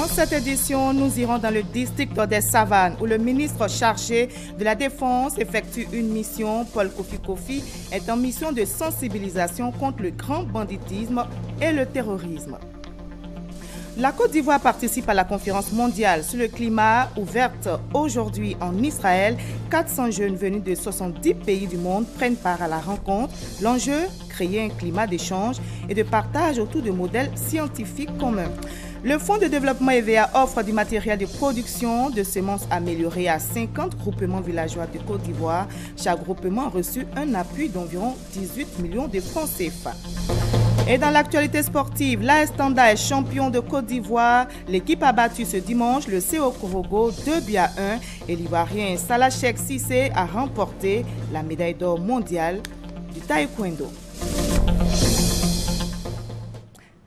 Dans cette édition, nous irons dans le district des Savanes où le ministre chargé de la Défense effectue une mission. Paul Kofi Kofi est en mission de sensibilisation contre le grand banditisme et le terrorisme. La Côte d'Ivoire participe à la conférence mondiale sur le climat ouverte aujourd'hui en Israël. 400 jeunes venus de 70 pays du monde prennent part à la rencontre. L'enjeu, créer un climat d'échange et de partage autour de modèles scientifiques communs. Le Fonds de développement EVA offre du matériel de production de semences améliorées à 50 groupements villageois de Côte d'Ivoire. Chaque groupement a reçu un appui d'environ 18 millions de francs CFA. Et dans l'actualité sportive, l'AS Tanda est champion de Côte d'Ivoire. L'équipe a battu ce dimanche le CO Korogo 2-1 et l'Ivoirien Salah Cheikh Cissé a remporté la médaille d'or mondiale du taekwondo.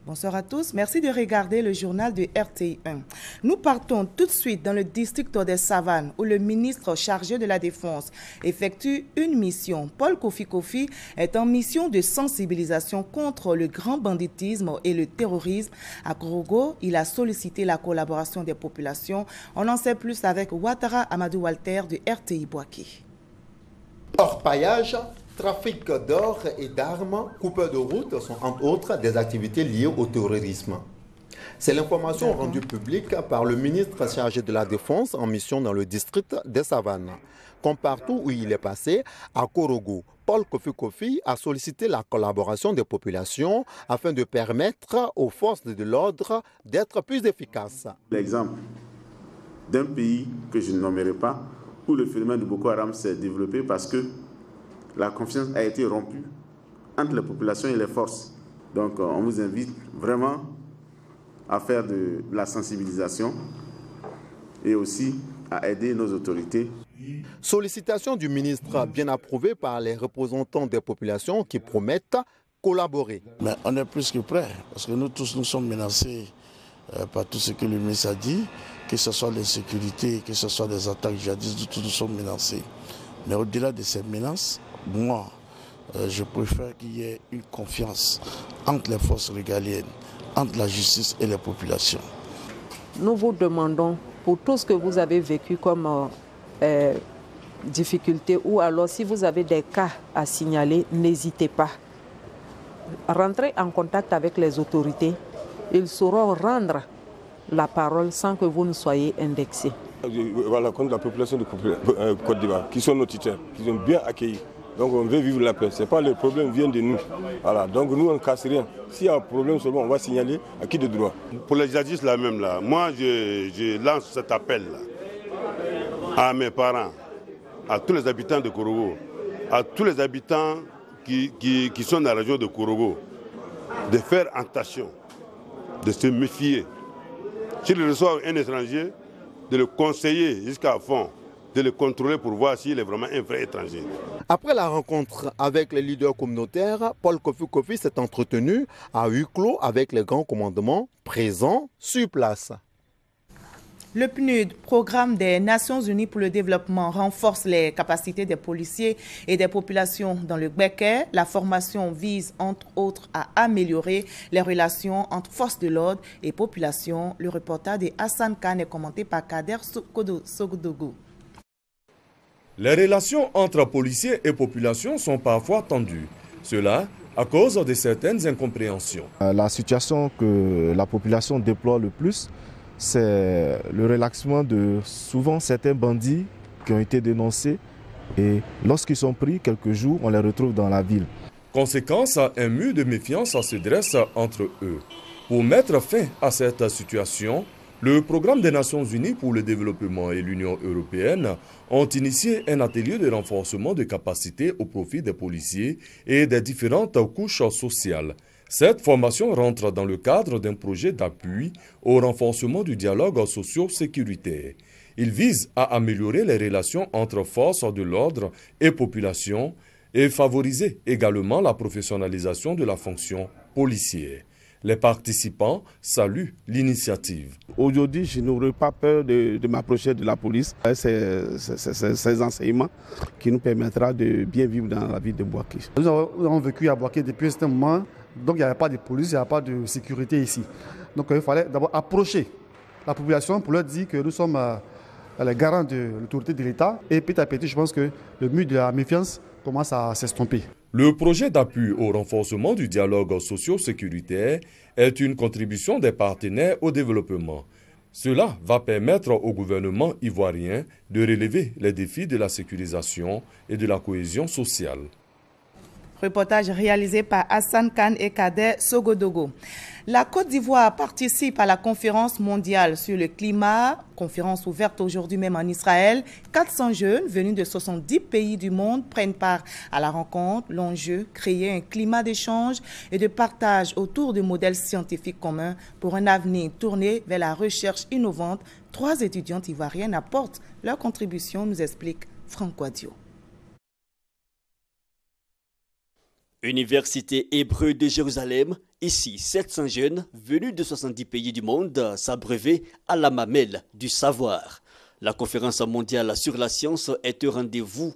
Bonsoir à tous, merci de regarder le journal de RTI 1. Nous partons tout de suite dans le district des Savanes où le ministre chargé de la Défense effectue une mission. Paul Kofi Kofi est en mission de sensibilisation contre le grand banditisme et le terrorisme. À Korogo, il a sollicité la collaboration des populations. On en sait plus avec Ouattara Amadou Walter de RTI Boaké. Orpaillage, trafic d'or et d'armes, coupeurs de route sont entre autres des activités liées au terrorisme. C'est l'information rendue publique par le ministre chargé de la Défense en mission dans le district des Savanes. Comme partout où il est passé, à Korogo, Paul Kofi Kofi a sollicité la collaboration des populations afin de permettre aux forces de l'ordre d'être plus efficaces. L'exemple d'un pays que je ne nommerai pas, où le phénomène de Boko Haram s'est développé parce que la confiance a été rompue entre les populations et les forces. Donc on vous invite vraiment à faire de la sensibilisation et aussi à aider nos autorités. Sollicitation du ministre bien approuvée par les représentants des populations qui promettent collaborer. Mais on est plus que prêts parce que nous tous nous sommes menacés par tout ce que le ministre a dit, que ce soit l'insécurité, que ce soit des attaques djihadistes, tous nous sommes menacés. Mais au-delà de ces menaces, moi, je préfère qu'il y ait une confiance entre les forces régaliennes, entre la justice et les populations. Nous vous demandons, pour tout ce que vous avez vécu comme difficulté, ou alors si vous avez des cas à signaler, n'hésitez pas. Rentrez en contact avec les autorités. Ils sauront rendre la parole sans que vous ne soyez indexés. Voilà, contre la population de Côte d'Ivoire, qui sont nos tuteurs, qui sont bien accueillis. Donc on veut vivre la paix. Ce n'est pas le problème vient de nous. Voilà. Donc nous, on ne casse rien. S'il y a un problème seulement, on va signaler à qui de droit. Pour les djihadistes, là même, là, moi, je lance cet appel là, à mes parents, à tous les habitants de Korogo, à tous les habitants qui sont dans la région de Korogo, de faire attention, de se méfier. S'ils reçoivent un étranger, de le conseiller jusqu'à fond, de le contrôler pour voir s'il est vraiment un vrai étranger. Après la rencontre avec les leaders communautaires, Paul Kofi Kofi s'est entretenu à huis clos avec les grands commandements présents sur place. Le PNUD, Programme des Nations Unies pour le développement, renforce les capacités des policiers et des populations dans le Gbeke. La formation vise entre autres à améliorer les relations entre forces de l'ordre et population. Le reportage de Hassan Khan est commenté par Kader Sogodougou. Les relations entre policiers et population sont parfois tendues. Cela à cause de certaines incompréhensions. La situation que la population déplore le plus, c'est le relaxement de souvent certains bandits qui ont été dénoncés et lorsqu'ils sont pris, quelques jours, on les retrouve dans la ville. Conséquence, un mur de méfiance se dresse entre eux. Pour mettre fin à cette situation, le Programme des Nations Unies pour le développement et l'Union européenne ont initié un atelier de renforcement de capacités au profit des policiers et des différentes couches sociales. Cette formation rentre dans le cadre d'un projet d'appui au renforcement du dialogue socio-sécuritaire. Il vise à améliorer les relations entre forces de l'ordre et population et favoriser également la professionnalisation de la fonction policière. Les participants saluent l'initiative. Aujourd'hui, je n'aurais pas peur de m'approcher de la police. C'est ces enseignements qui nous permettra de bien vivre dans la ville de Boaké. Nous avons vécu à Boaké depuis un certain moment, donc il n'y avait pas de police, il n'y avait pas de sécurité ici. Donc il fallait d'abord approcher la population pour leur dire que nous sommes les garants de l'autorité de l'État. Et petit à petit, je pense que le mur de la méfiance commence à s'estomper. Le projet d'appui au renforcement du dialogue socio-sécuritaire est une contribution des partenaires au développement. Cela va permettre au gouvernement ivoirien de relever les défis de la sécurisation et de la cohésion sociale. Reportage réalisé par Hassan Khan et Kader Sogodogo. La Côte d'Ivoire participe à la conférence mondiale sur le climat, conférence ouverte aujourd'hui même en Israël. 400 jeunes venus de 70 pays du monde prennent part à la rencontre. L'enjeu, créer un climat d'échange et de partage autour de modèles scientifiques communs pour un avenir tourné vers la recherche innovante. 3 étudiantes ivoiriennes apportent leur contribution, nous explique Franck Guadio. Université hébreu de Jérusalem, ici 700 jeunes venus de 70 pays du monde s'abreuver à la mamelle du savoir. La conférence mondiale sur la science est un rendez-vous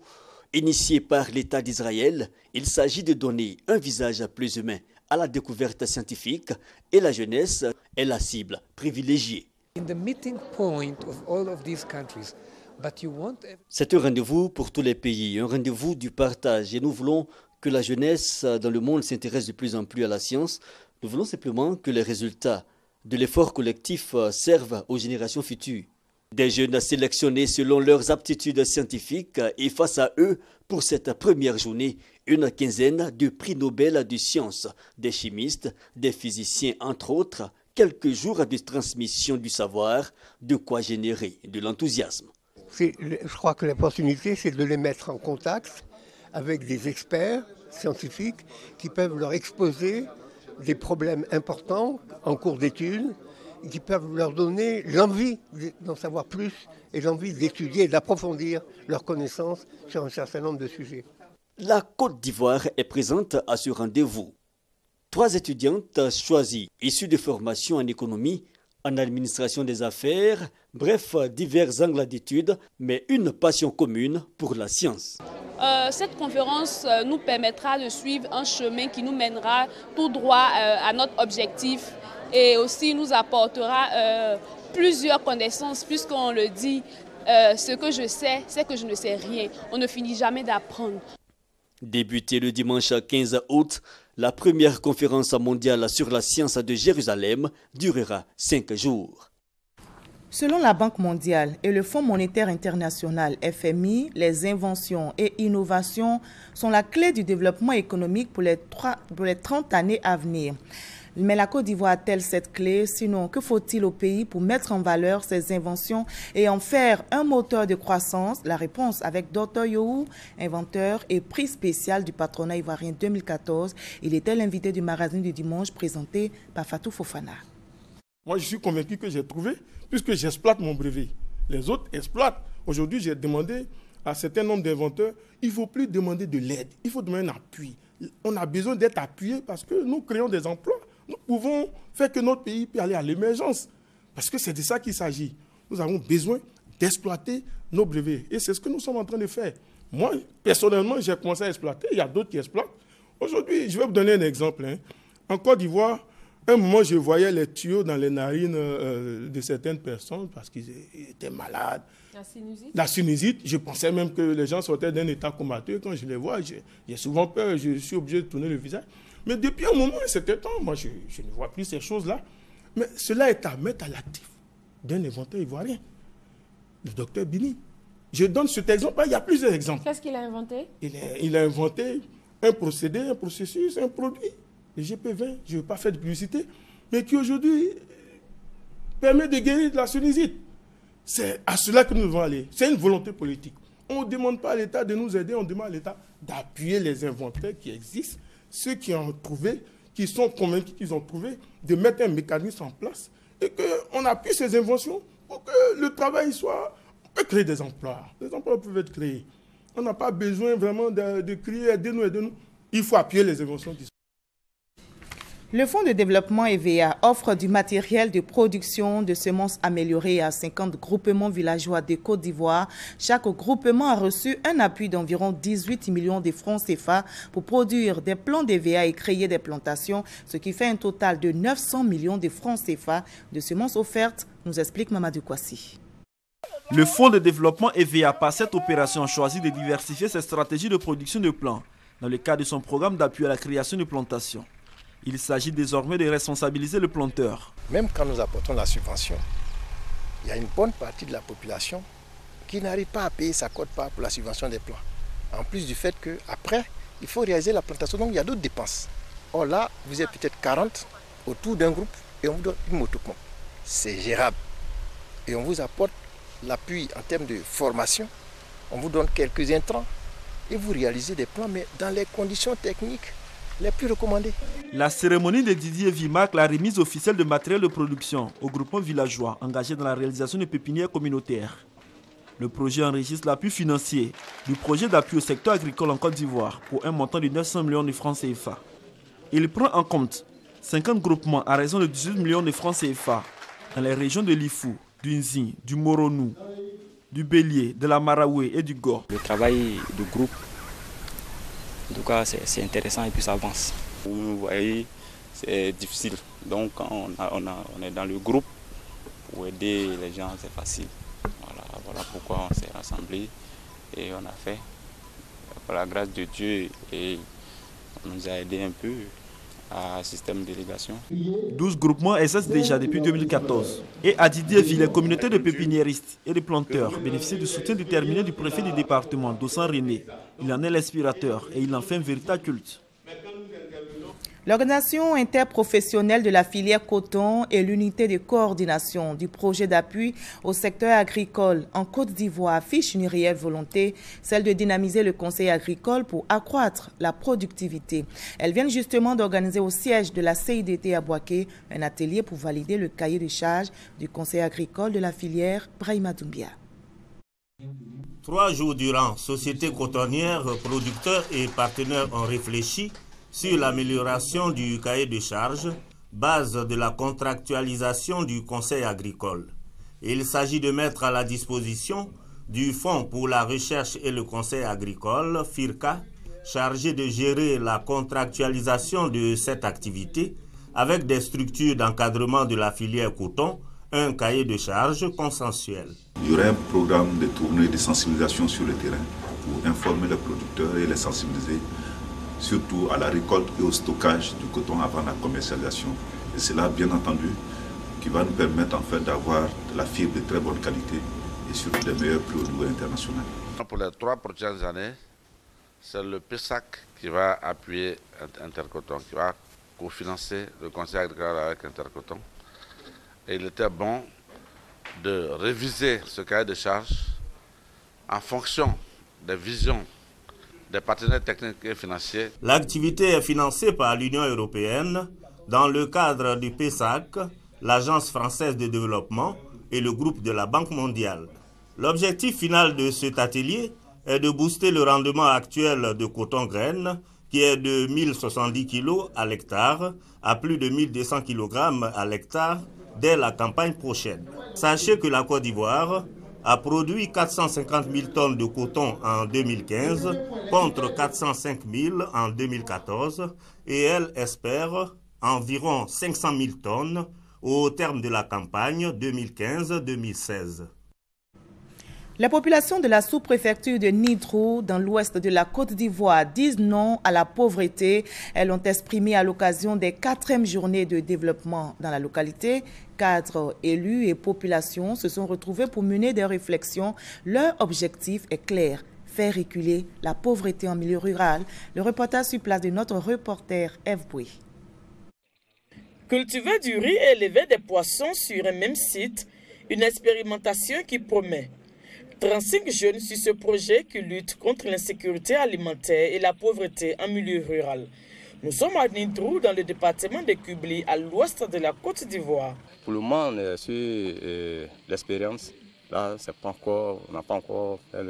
initié par l'État d'Israël. Il s'agit de donner un visage plus humain à la découverte scientifique et la jeunesse est la cible privilégiée. C'est un rendez-vous pour tous les pays, un rendez-vous du partage et nous voulons que la jeunesse dans le monde s'intéresse de plus en plus à la science. Nous voulons simplement que les résultats de l'effort collectif servent aux générations futures. Des jeunes sélectionnés selon leurs aptitudes scientifiques et face à eux, pour cette première journée, une quinzaine de prix Nobel de sciences, des chimistes, des physiciens entre autres, quelques jours de transmission du savoir, de quoi générer de l'enthousiasme. Je crois que l'opportunité, c'est de les mettre en contact avec des experts scientifiques qui peuvent leur exposer des problèmes importants en cours d'études, qui peuvent leur donner l'envie d'en savoir plus et l'envie d'étudier et d'approfondir leurs connaissances sur un certain nombre de sujets. La Côte d'Ivoire est présente à ce rendez-vous. 3 étudiantes choisies, issues de formations en économie, en administration des affaires, bref, divers angles d'études, mais une passion commune pour la science. Cette conférence nous permettra de suivre un chemin qui nous mènera tout droit à notre objectif et aussi nous apportera plusieurs connaissances puisqu'on le dit, ce que je sais, c'est que je ne sais rien. On ne finit jamais d'apprendre. Débutée le dimanche 15 août, la première conférence mondiale sur la science de Jérusalem durera 5 jours. Selon la Banque mondiale et le Fonds monétaire international FMI, les inventions et innovations sont la clé du développement économique pour les 30 années à venir. Mais la Côte d'Ivoire a-t-elle cette clé? Sinon, que faut-il au pays pour mettre en valeur ces inventions et en faire un moteur de croissance? La réponse avec Dr Yohou, inventeur et prix spécial du patronat ivoirien 2014. Il était l'invité du magazine du dimanche présenté par Fatou Fofana. Moi, je suis convaincu que j'ai trouvé, puisque j'exploite mon brevet. Les autres exploitent. Aujourd'hui, j'ai demandé à un certain nombre d'inventeurs, il ne faut plus demander de l'aide, il faut demander un appui. On a besoin d'être appuyé parce que nous créons des emplois. Nous pouvons faire que notre pays puisse aller à l'émergence. Parce que c'est de ça qu'il s'agit. Nous avons besoin d'exploiter nos brevets. Et c'est ce que nous sommes en train de faire. Moi, personnellement, j'ai commencé à exploiter. Il y a d'autres qui exploitent. Aujourd'hui, je vais vous donner un exemple. En Côte d'Ivoire, à un moment, je voyais les tuyaux dans les narines de certaines personnes parce qu'ils étaient malades. La sinusite? La sinusite. Je pensais même que les gens sortaient d'un état comateux. Quand je les vois, j'ai souvent peur. Je suis obligé de tourner le visage. Mais depuis un moment, un certain temps, moi, je ne vois plus ces choses-là. Mais cela est à mettre à l'actif d'un inventeur ivoirien, le docteur Bini. Je donne cet exemple. Il y a plusieurs exemples. Qu'est-ce qu'il a inventé? Il a inventé un procédé, un processus, un produit. Le GP20, je ne veux pas faire de publicité, mais qui aujourd'hui permet de guérir de la sinusite. C'est à cela que nous devons aller. C'est une volonté politique. On ne demande pas à l'État de nous aider, on demande à l'État d'appuyer les inventeurs qui existent, ceux qui ont trouvé, qui sont convaincus qu'ils ont trouvé, de mettre un mécanisme en place et qu'on appuie ces inventions pour que le travail soit... On peut créer des emplois. Les emplois peuvent être créés. On n'a pas besoin vraiment de crier « aidez-nous, aidez-nous ». Il faut appuyer les inventions qui sont... Le Fonds de développement EVA offre du matériel de production de semences améliorées à 50 groupements villageois de Côte d'Ivoire. Chaque groupement a reçu un appui d'environ 18 millions de francs CFA pour produire des plants d'EVA et créer des plantations, ce qui fait un total de 900 millions de francs CFA de semences offertes. nous explique Mamadou Kouassi. Le Fonds de développement EVA par cette opération a choisi de diversifier ses stratégies de production de plants dans le cadre de son programme d'appui à la création de plantations. Il s'agit désormais de responsabiliser le planteur. Même quand nous apportons la subvention, il y a une bonne partie de la population qui n'arrive pas à payer sa quote-part pour la subvention des plants. En plus du fait qu'après, il faut réaliser la plantation, donc il y a d'autres dépenses. Or là, vous êtes peut-être 40 autour d'un groupe et on vous donne une motopompe. C'est gérable. Et on vous apporte l'appui en termes de formation. On vous donne quelques intrants et vous réalisez des plans, mais dans les conditions techniques les plus recommandées. La cérémonie de Didier Vie marque la remise officielle de matériel de production aux groupements villageois engagés dans la réalisation de pépinières communautaires. Le projet enregistre l'appui financier du projet d'appui au secteur agricole en Côte d'Ivoire pour un montant de 900 millions de francs CFA. Il prend en compte 50 groupements à raison de 18 millions de francs CFA dans les régions de l'Ifou, du Nzi, du Moronou, du Bélier, de la Maraoué et du Gor. Le travail de groupe, en tout cas, c'est intéressant et puis ça avance. Vous voyez, c'est difficile. Donc, quand on est dans le groupe, pour aider les gens, c'est facile. Voilà pourquoi on s'est rassemblés et on a fait, par la grâce de Dieu, et on nous a aidé un peu à système de délégation. 12 groupements exercent déjà depuis 2014. Et à Didier-Ville, les communautés de pépiniéristes et de planteurs bénéficient du soutien déterminé du préfet du département, Dossan René. Il en est l'inspirateur et il en fait un véritable culte. L'organisation interprofessionnelle de la filière coton et l'unité de coordination du projet d'appui au secteur agricole en Côte d'Ivoire affichent une réelle volonté, celle de dynamiser le conseil agricole pour accroître la productivité. Elles viennent justement d'organiser au siège de la CIDT à Boaké un atelier pour valider le cahier de charges du conseil agricole de la filière Brahima Doumbia. 3 jours durant, sociétés cotonnières, producteurs et partenaires ont réfléchi sur l'amélioration du cahier de charges, base de la contractualisation du conseil agricole. Il s'agit de mettre à la disposition du Fonds pour la recherche et le conseil agricole, FIRCA, chargé de gérer la contractualisation de cette activité, avec des structures d'encadrement de la filière coton, un cahier de charges consensuel. Il y aurait un programme de tournée de sensibilisation sur le terrain pour informer les producteurs et les sensibiliser, surtout à la récolte et au stockage du coton avant la commercialisation. Et c'est là, bien entendu, qui va nous permettre en fait d'avoir de la fibre de très bonne qualité et surtout des meilleurs prix au niveau international. Pour les 3 prochaines années, c'est le PESAC qui va appuyer Intercoton, qui va cofinancer le conseil agricole avec Intercoton. Et il était bon de réviser ce cahier de charges en fonction des visions des partenaires techniques et financiers. L'activité est financée par l'Union européenne dans le cadre du PESAC, l'Agence française de développement et le groupe de la Banque mondiale. L'objectif final de cet atelier est de booster le rendement actuel de coton-graines qui est de 1070 kg à l'hectare à plus de 1200 kg à l'hectare dès la campagne prochaine. Sachez que la Côte d'Ivoire a produit 450 000 tonnes de coton en 2015 contre 405 000 en 2014 et elle espère environ 500 000 tonnes au terme de la campagne 2015-2016. La population de la sous-préfecture de Nidrou, dans l'ouest de la Côte d'Ivoire, disent non à la pauvreté. Elles l'ont exprimé à l'occasion des 4e journées de développement dans la localité. Cadres, élus et populations se sont retrouvés pour mener des réflexions. Leur objectif est clair, faire reculer la pauvreté en milieu rural. Le reportage sur place de notre reporter Eve Bouy. Cultiver du riz et élever des poissons sur un même site, une expérimentation qui promet. 35 jeunes sur ce projet qui lutte contre l'insécurité alimentaire et la pauvreté en milieu rural. Nous sommes à Nidrou, dans le département de Kubli, à l'ouest de la Côte d'Ivoire. Pour le moment, on est sur l'expérience. Là, on n'a pas encore fait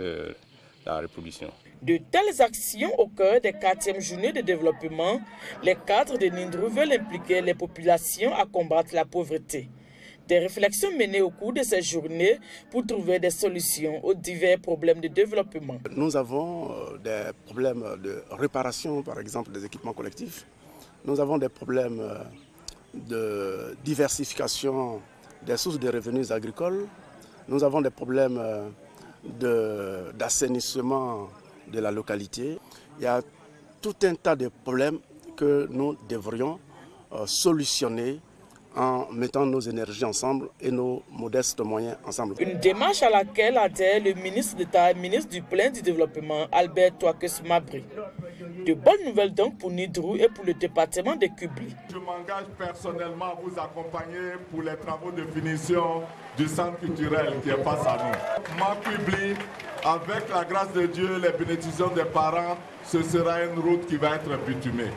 la reproduction. De telles actions au cœur des 4e journées de développement, les cadres de Nidrou veulent impliquer les populations à combattre la pauvreté. Des réflexions menées au cours de ces journées pour trouver des solutions aux divers problèmes de développement. Nous avons des problèmes de réparation, par exemple, des équipements collectifs. Nous avons des problèmes de diversification des sources de revenus agricoles. Nous avons des problèmes d'assainissement de la localité. Il y a tout un tas de problèmes que nous devrions solutionner en mettant nos énergies ensemble et nos modestes moyens ensemble. Une démarche à laquelle adhère le ministre d'État et ministre du Plein du Développement, Albert Touakes Mabry. De bonnes nouvelles donc pour Nidrou et pour le département de Kubli. Je m'engage personnellement à vous accompagner pour les travaux de finition du centre culturel qui est face à nous. Ma Kubli, avec la grâce de Dieu, les bénédictions des parents, ce sera une route qui va être bitumée.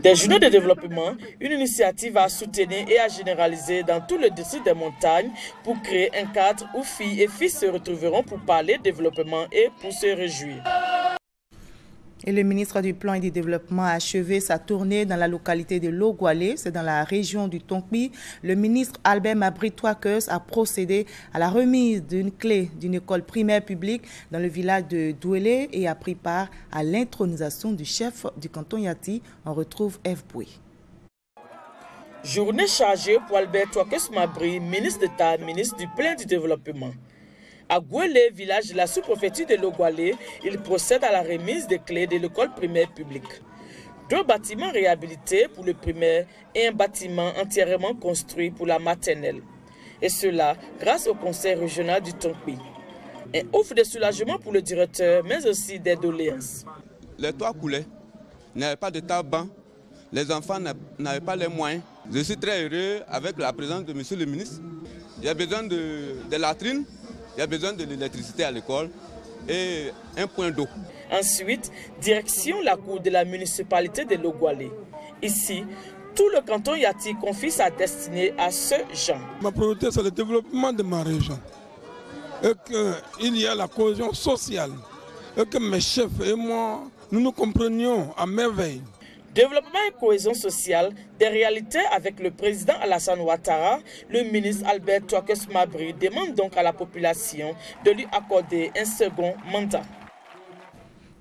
Des journées de développement, une initiative à soutenir et à généraliser dans tout le district des montagnes pour créer un cadre où filles et fils se retrouveront pour parler développement et pour se réjouir. Et le ministre du Plan et du Développement a achevé sa tournée dans la localité de Logwalé, c'est dans la région du Tonkpi. Le ministre Albert Mabry Touakes a procédé à la remise d'une clé d'une école primaire publique dans le village de Douélé et a pris part à l'intronisation du chef du canton Yati. On retrouve Eve Boué. Journée chargée pour Albert Touakes Mabry, ministre d'État, ministre du Plan et du Développement. À Gouélé, village de la sous-préfecture de Logwalé, il procède à la remise des clés de l'école primaire publique. 2 bâtiments réhabilités pour le primaire et un bâtiment entièrement construit pour la maternelle. Et cela grâce au conseil régional du Tonkpi. Un offre de soulagement pour le directeur, mais aussi des doléances. Les toits coulaient, il n'y avait pas de tabac, les enfants n'avaient pas les moyens. Je suis très heureux avec la présence de monsieur le ministre. Il y a besoin de latrines. Il y a besoin de l'électricité à l'école et un point d'eau. Ensuite, direction la cour de la municipalité de Logwalé. Ici, tout le canton Yati confie sa destinée à ce genre. Ma priorité, c'est le développement de ma région. Et qu'il y a la cohésion sociale. Et que mes chefs et moi, nous nous comprenions à merveille. Développement et cohésion sociale, des réalités avec le président Alassane Ouattara, le ministre Albert Touakes Mabry demande donc à la population de lui accorder un second mandat.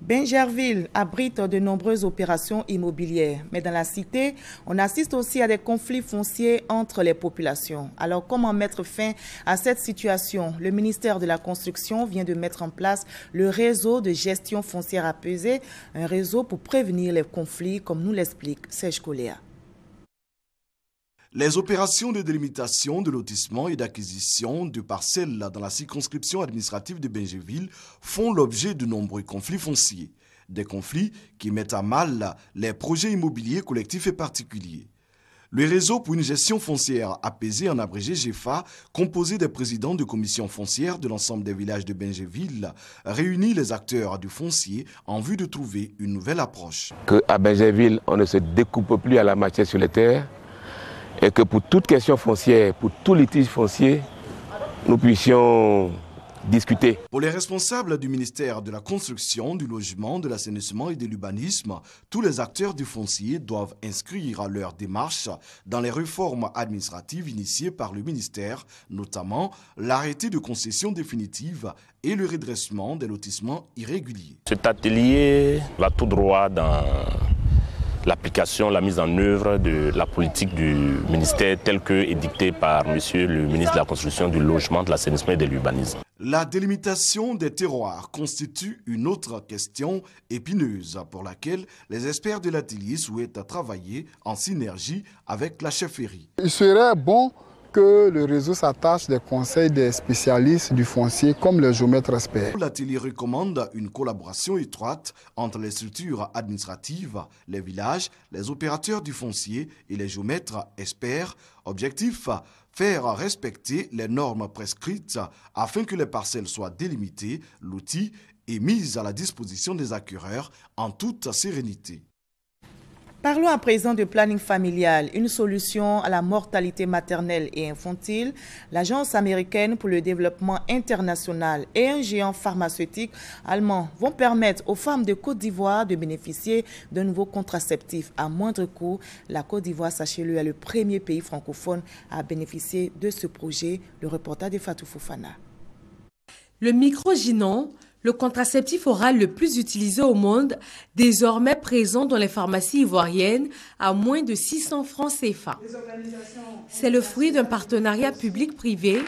Bingerville abrite de nombreuses opérations immobilières, mais dans la cité, on assiste aussi à des conflits fonciers entre les populations. Alors, comment mettre fin à cette situation? Le ministère de la Construction vient de mettre en place le réseau de gestion foncière apaisée, un réseau pour prévenir les conflits, comme nous l'explique Serge Coléa. Les opérations de délimitation, de lotissement et d'acquisition de parcelles dans la circonscription administrative de Bingerville font l'objet de nombreux conflits fonciers. Des conflits qui mettent à mal les projets immobiliers collectifs et particuliers. Le réseau pour une gestion foncière apaisée, en abrégé GEFA, composé des présidents de commissions foncières de l'ensemble des villages de Bingerville, réunit les acteurs du foncier en vue de trouver une nouvelle approche. Qu'à Bingerville, on ne se découpe plus à la matière sur les terres, et que pour toute question foncière, pour tout litige foncier, nous puissions discuter. Pour les responsables du ministère de la Construction, du Logement, de l'Assainissement et de l'Urbanisme, tous les acteurs du foncier doivent inscrire leur démarche dans les réformes administratives initiées par le ministère, notamment l'arrêté de concession définitive et le redressement des lotissements irréguliers. Cet atelier va tout droit dans l'application, la mise en œuvre de la politique du ministère telle que édictée par monsieur le ministre de la Construction, du Logement, de l'Assainissement et de l'Urbanisme. La délimitation des terroirs constitue une autre question épineuse pour laquelle les experts de l'atelier souhaitent travailler en synergie avec la chefferie. Il serait bon que le réseau s'attache des conseils des spécialistes du foncier comme le géomètre expert. L'atelier recommande une collaboration étroite entre les structures administratives, les villages, les opérateurs du foncier et les géomètres experts. Objectif, faire respecter les normes prescrites afin que les parcelles soient délimitées, l'outil est mis à la disposition des acquéreurs en toute sérénité. Parlons à présent de planning familial, une solution à la mortalité maternelle et infantile. L'Agence américaine pour le développement international et un géant pharmaceutique allemand vont permettre aux femmes de Côte d'Ivoire de bénéficier d'un nouveau contraceptif à moindre coût. La Côte d'Ivoire, sachez-le, est le premier pays francophone à bénéficier de ce projet. Le reportage de Fatou Fofana. Le microgynon, Le contraceptif oral le plus utilisé au monde, désormais présent dans les pharmacies ivoiriennes à moins de 600 francs CFA. C'est le fruit d'un partenariat public-privé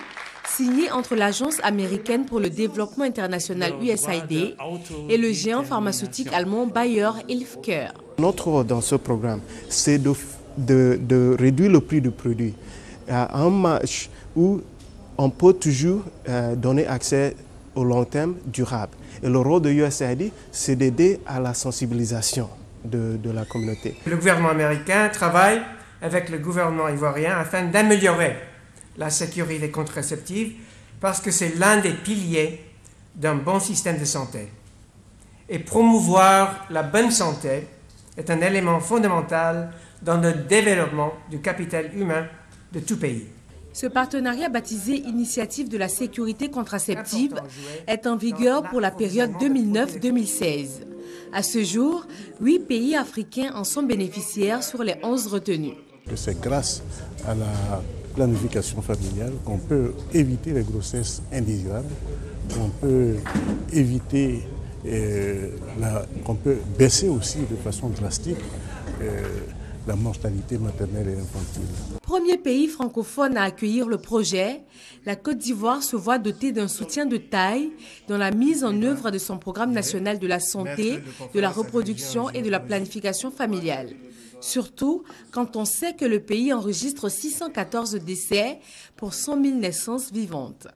signé entre l'Agence américaine pour le développement international USAID et le géant pharmaceutique allemand Bayer Healthcare. Notre rôle dans ce programme, c'est de réduire le prix du produit à un marge où on peut toujours donner accès au long terme durable. Et le rôle de USAID, c'est d'aider à la sensibilisation de la communauté. Le gouvernement américain travaille avec le gouvernement ivoirien afin d'améliorer la sécurité contraceptive parce que c'est l'un des piliers d'un bon système de santé. Et promouvoir la bonne santé est un élément fondamental dans le développement du capital humain de tout pays. Ce partenariat baptisé Initiative de la sécurité contraceptive est en vigueur pour la période 2009-2016. À ce jour, 8 pays africains en sont bénéficiaires sur les 11 retenus. C'est grâce à la planification familiale qu'on peut éviter les grossesses indésirables, qu'on peut éviter, qu'on peut baisser aussi de façon drastique la mortalité maternelle et infantile. Premier pays francophone à accueillir le projet, la Côte d'Ivoire se voit dotée d'un soutien de taille dans la mise en œuvre de son programme national de la santé, de la reproduction et de la planification familiale. Surtout quand on sait que le pays enregistre 614 décès pour 100 000 naissances vivantes.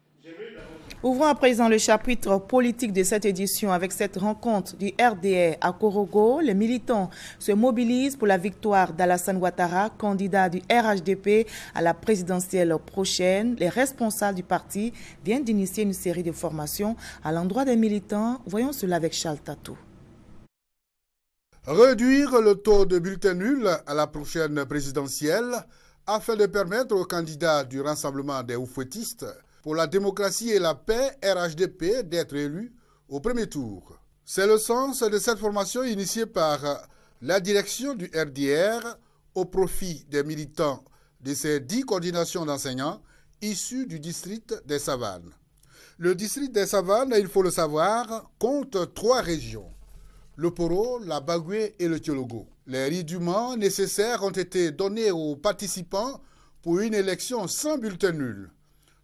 Ouvrons à présent le chapitre politique de cette édition avec cette rencontre du RDR à Korogo. Les militants se mobilisent pour la victoire d'Alassane Ouattara, candidat du RHDP à la présidentielle prochaine. Les responsables du parti viennent d'initier une série de formations à l'endroit des militants. Voyons cela avec Charles Tatou. Réduire le taux de bulletin nul à la prochaine présidentielle afin de permettre aux candidats du Rassemblement des Oufouettistes pour la démocratie et la paix, RHDP, d'être élus au premier tour. C'est le sens de cette formation initiée par la direction du RDR au profit des militants de ces 10 coordinations d'enseignants issus du district des Savanes. Le district des Savanes, il faut le savoir, compte 3 régions: le Poro, la Bagoué et le Tiologo. Les rudiments nécessaires ont été donnés aux participants pour une élection sans bulletin nul.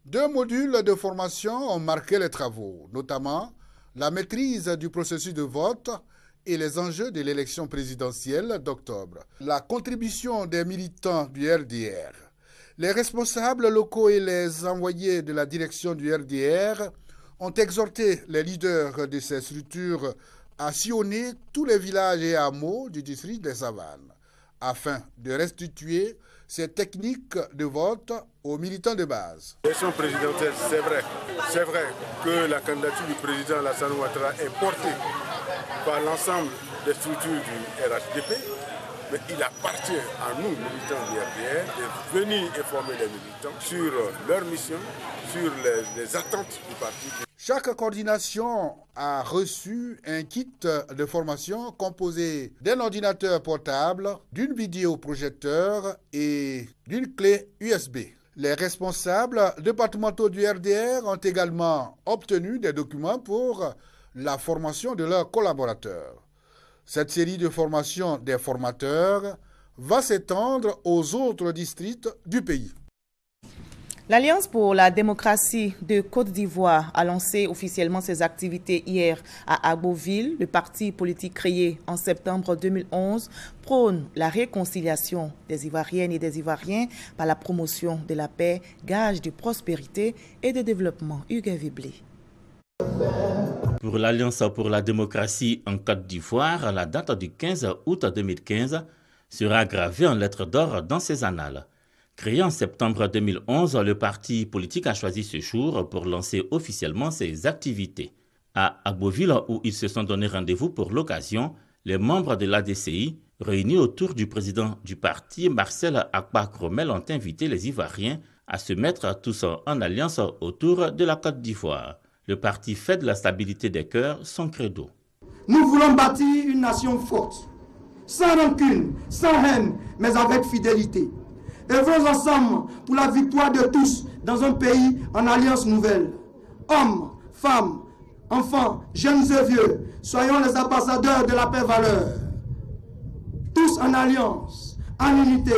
2 modules de formation ont marqué les travaux, notamment la maîtrise du processus de vote et les enjeux de l'élection présidentielle d'octobre. La contribution des militants du RDR. Les responsables locaux et les envoyés de la direction du RDR ont exhorté les leaders de ces structures à sillonner tous les villages et hameaux du district des Savanes, afin de restituer ces techniques de vote aux militants de base. L'élection présidentielle, c'est vrai que la candidature du président Alassane Ouattara est portée par l'ensemble des structures du RHDP, mais il appartient à nous, militants du RDR, de venir informer les militants sur leur mission, sur les attentes du parti. Chaque coordination a reçu un kit de formation composé d'un ordinateur portable, d'une vidéoprojecteur et d'une clé USB. Les responsables départementaux du RDR ont également obtenu des documents pour la formation de leurs collaborateurs. Cette série de formations des formateurs va s'étendre aux autres districts du pays. L'Alliance pour la démocratie de Côte d'Ivoire a lancé officiellement ses activités hier à Agboville. Le parti politique créé en septembre 2011 prône la réconciliation des Ivoiriennes et des Ivoiriens par la promotion de la paix, gage de prospérité et de développement. Hugues Viblé. Pour l'Alliance pour la démocratie en Côte d'Ivoire, la date du 15 août 2015 sera gravée en lettres d'or dans ses annales. Créé en septembre 2011, le parti politique a choisi ce jour pour lancer officiellement ses activités. À Agboville, où ils se sont donné rendez-vous pour l'occasion, les membres de l'ADCI, réunis autour du président du parti, Marcel Akpa-Kromel, ont invité les Ivoiriens à se mettre tous en alliance autour de la Côte d'Ivoire. Le parti fait de la stabilité des cœurs son credo. Nous voulons bâtir une nation forte, sans rancune, sans haine, mais avec fidélité. Œuvrons ensemble pour la victoire de tous dans un pays en alliance nouvelle. Hommes, femmes, enfants, jeunes et vieux, soyons les ambassadeurs de la paix valeur. Tous en alliance, en unité,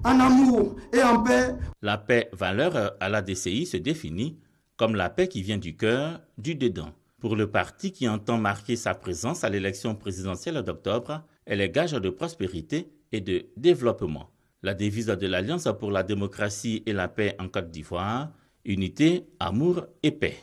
en amour et en paix. La paix valeur à la DCI se définit comme la paix qui vient du cœur, du dedans. Pour le parti qui entend marquer sa présence à l'élection présidentielle d'octobre, elle est gage de prospérité et de développement. La devise de l'Alliance pour la démocratie et la paix en Côte d'Ivoire, unité, amour et paix.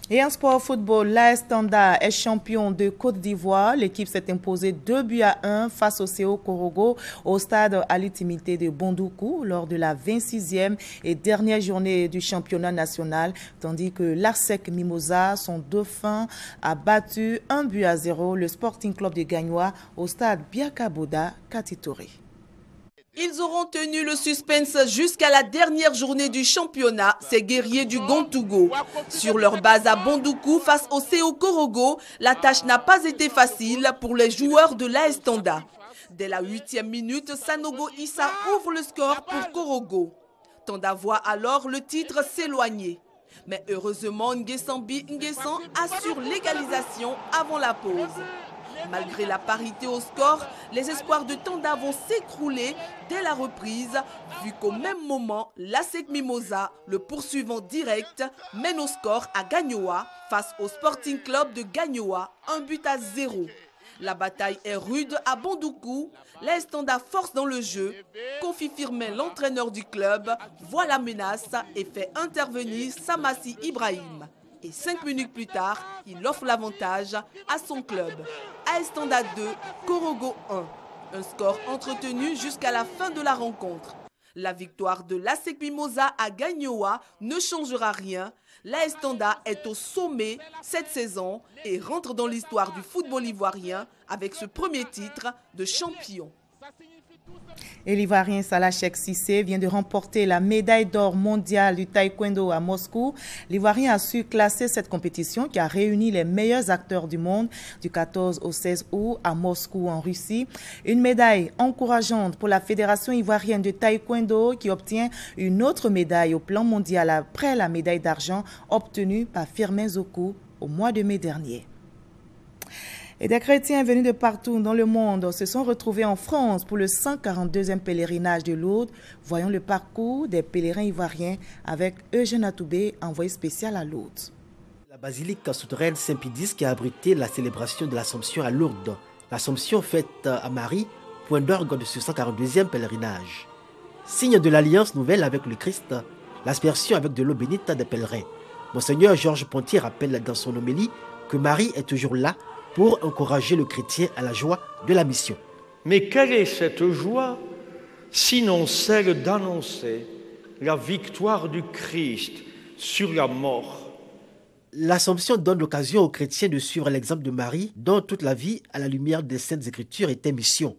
Et en sport football, l'AS Tanda est champion de Côte d'Ivoire. L'équipe s'est imposée 2-1 face au CO Korogo au stade Alitimité de Bondoukou lors de la 26e et dernière journée du championnat national, tandis que l'ARSEC Mimosa, son dauphin, a battu 1-0 le Sporting Club de Gagnoa au stade Biakaboda Katitori. Ils auront tenu le suspense jusqu'à la dernière journée du championnat, ces guerriers du Gontougo. Sur leur base à Bondoukou face au CO Korogo, la tâche n'a pas été facile pour les joueurs de l'AS Tanda. Dès la 8e minute, Sanogo Issa ouvre le score pour Korogo. Tanda voit alors le titre s'éloigner. Mais heureusement, Nguessambi Nguessan assure l'égalisation avant la pause. Malgré la parité au score, les espoirs de Tanda vont s'écrouler dès la reprise, vu qu'au même moment, l'ASEC Mimosa, le poursuivant direct, mène au score à Gagnoa face au Sporting Club de Gagnoa, 1-0. La bataille est rude à Bondoukou. L'AS Tanda force dans le jeu. Kofi Firmin, l'entraîneur du club, voit la menace et fait intervenir Samassi Ibrahim. Et 5 minutes plus tard, il offre l'avantage à son club. AS Tanda 2, Korogo 1. Un score entretenu jusqu'à la fin de la rencontre. La victoire de l'ASEC Mimosa à Gagnoa ne changera rien. L'AS Tanda est au sommet cette saison et rentre dans l'histoire du football ivoirien avec ce premier titre de champion. Et l'Ivoirien Salah Cheikh Cissé vient de remporter la médaille d'or mondiale du taekwondo à Moscou. L'Ivoirien a su classer cette compétition qui a réuni les meilleurs acteurs du monde du 14 au 16 août à Moscou en Russie. Une médaille encourageante pour la Fédération ivoirienne de taekwondo qui obtient une autre médaille au plan mondial après la médaille d'argent obtenue par Firmin Zokou au mois de mai dernier. Et des chrétiens venus de partout dans le monde se sont retrouvés en France pour le 142e pèlerinage de Lourdes. Voyons le parcours des pèlerins ivoiriens avec Eugène Atoubé, envoyé spécial à Lourdes. La basilique souterraine Saint-Pédis qui a abrité la célébration de l'Assomption à Lourdes. L'Assomption faite à Marie, point d'orgue de ce 142e pèlerinage. Signe de l'alliance nouvelle avec le Christ, l'aspersion avec de l'eau bénite des pèlerins. Monseigneur Georges Pontier rappelle dans son homélie que Marie est toujours là pour encourager le chrétien à la joie de la mission. Mais quelle est cette joie, sinon celle d'annoncer la victoire du Christ sur la mort? L'Assomption donne l'occasion aux chrétiens de suivre l'exemple de Marie, dont toute la vie, à la lumière des Saintes Écritures, était mission.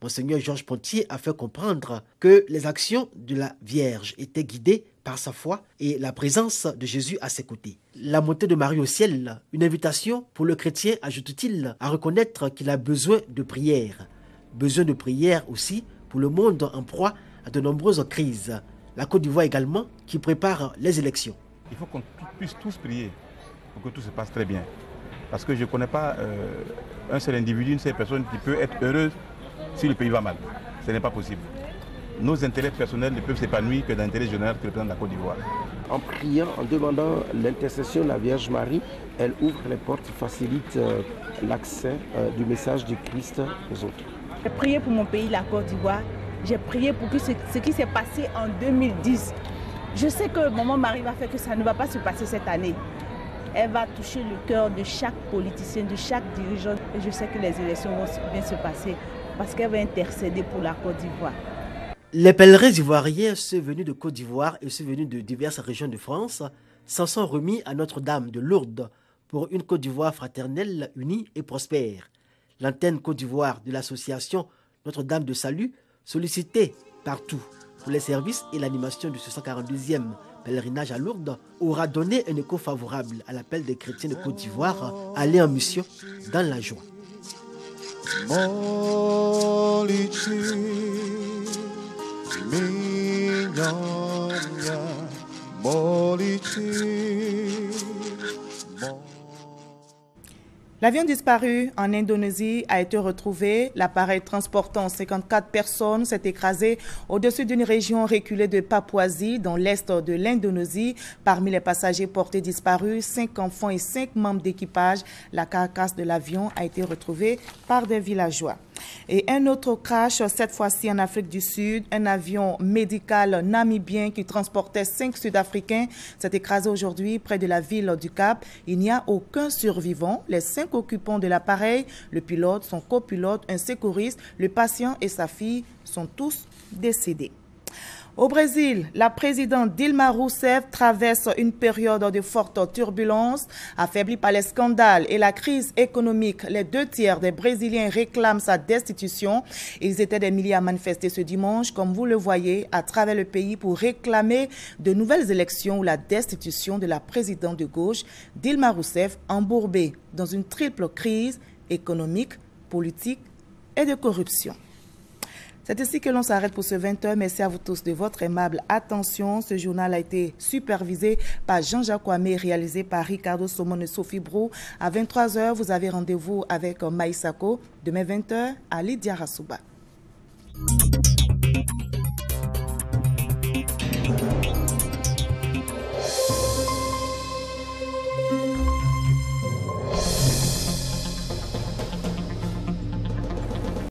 Monseigneur Georges Pontier a fait comprendre que les actions de la Vierge étaient guidées par sa foi et la présence de Jésus à ses côtés. La montée de Marie au ciel, une invitation pour le chrétien, ajoute-t-il, à reconnaître qu'il a besoin de prière. Besoin de prière aussi pour le monde en proie à de nombreuses crises. La Côte d'Ivoire également, qui prépare les élections. Il faut qu'on puisse tous prier pour que tout se passe très bien. Parce que je ne connais pas un seul individu, une seule personne qui peut être heureuse si le pays va mal. Ce n'est pas possible. Nos intérêts personnels ne peuvent s'épanouir que dans l'intérêt général que représente la Côte d'Ivoire. En priant, en demandant l'intercession de la Vierge Marie, elle ouvre les portes, facilite l'accès du message du Christ aux autres. J'ai prié pour mon pays, la Côte d'Ivoire. J'ai prié pour que ce qui s'est passé en 2010. Je sais que Maman Marie va faire que ça ne va pas se passer cette année. Elle va toucher le cœur de chaque politicien, de chaque dirigeant. Et je sais que les élections vont bien se passer parce qu'elle va intercéder pour la Côte d'Ivoire. Les pèlerins ivoiriens, ceux venus de Côte d'Ivoire et ceux venus de diverses régions de France, s'en sont remis à Notre-Dame de Lourdes pour une Côte d'Ivoire fraternelle, unie et prospère. L'antenne Côte d'Ivoire de l'association Notre-Dame de Salut, sollicitée partout pour les services et l'animation de ce 142e pèlerinage à Lourdes, aura donné un écho favorable à l'appel des chrétiens de Côte d'Ivoire à aller en mission dans la joie. Mignonne, Moliti, L'avion disparu en Indonésie a été retrouvé. L'appareil transportant 54 personnes s'est écrasé au-dessus d'une région reculée de Papouasie, dans l'est de l'Indonésie. Parmi les passagers portés disparus, 5 enfants et 5 membres d'équipage. La carcasse de l'avion a été retrouvée par des villageois. Et un autre crash, cette fois-ci en Afrique du Sud. Un avion médical namibien qui transportait 5 Sud-Africains s'est écrasé aujourd'hui près de la ville du Cap. Il n'y a aucun survivant. Les 5 occupants de l'appareil, le pilote, son copilote, un secouriste, le patient et sa fille sont tous décédés. Au Brésil, la présidente Dilma Rousseff traverse une période de forte turbulence. Affaiblie par les scandales et la crise économique, les 2/3 des Brésiliens réclament sa destitution. Ils étaient des milliers à manifester ce dimanche, comme vous le voyez, à travers le pays pour réclamer de nouvelles élections ou la destitution de la présidente de gauche, Dilma Rousseff, embourbée dans une triple crise économique, politique et de corruption. C'est ici que l'on s'arrête pour ce 20h. Merci à vous tous de votre aimable attention. Ce journal a été supervisé par Jean-Jacques Kwame, réalisé par Ricardo Somon et Sophie Brou. À 23h, vous avez rendez-vous avec Maïsako. Demain 20h, à Lydia Rassouba.